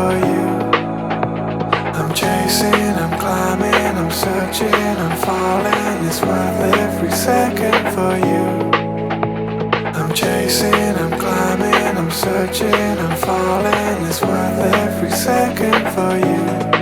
for you. I'm chasing, I'm climbing, I'm searching, I'm falling. It's worth every second for you. I'm chasing, I'm climbing, I'm searching, I'm falling. It's worth every second for you.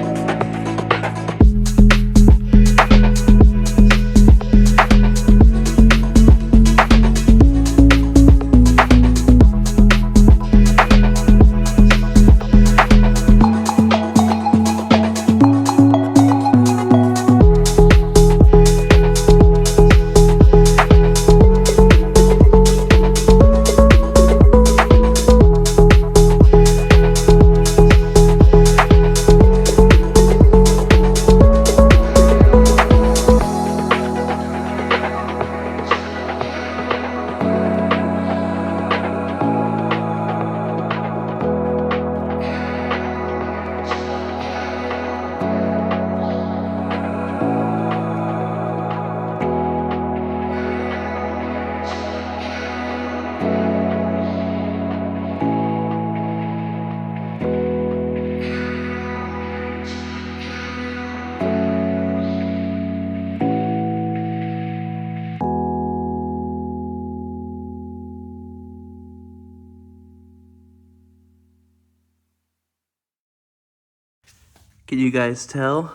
Can you guys tell?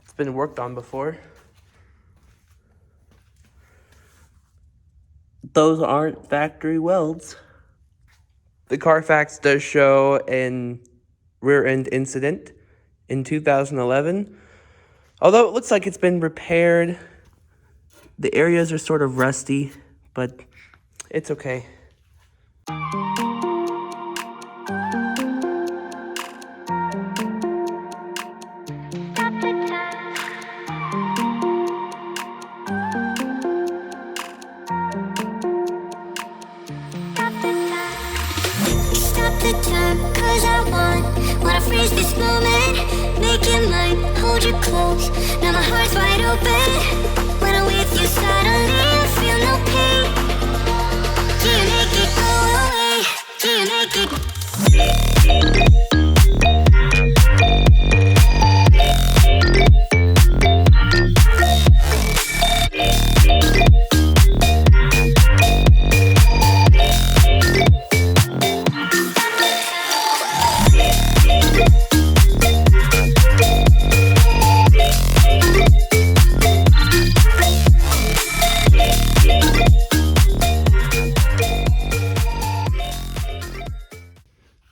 It's been worked on before. Those aren't factory welds. The Carfax does show an rear end incident in 2011. Although it looks like it's been repaired, the areas are sort of rusty, but it's okay. Stop the time, cause I wanna freeze this moment. Make it mine, hold you close. Now my heart's wide open. When I'm with you, suddenly I feel no pain. Can you make it go away? Can you make it?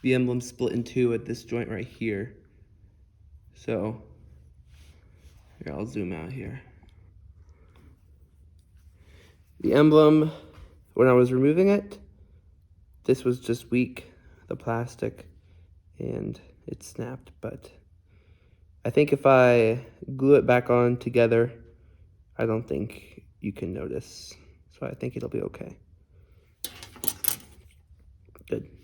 The emblem split in two at this joint right here. So, here, I'll zoom out here. The emblem, when I was removing it, this was just weak, the plastic, and it snapped. But I think if I glue it back on together, I don't think you can notice. So I think it'll be okay. Good.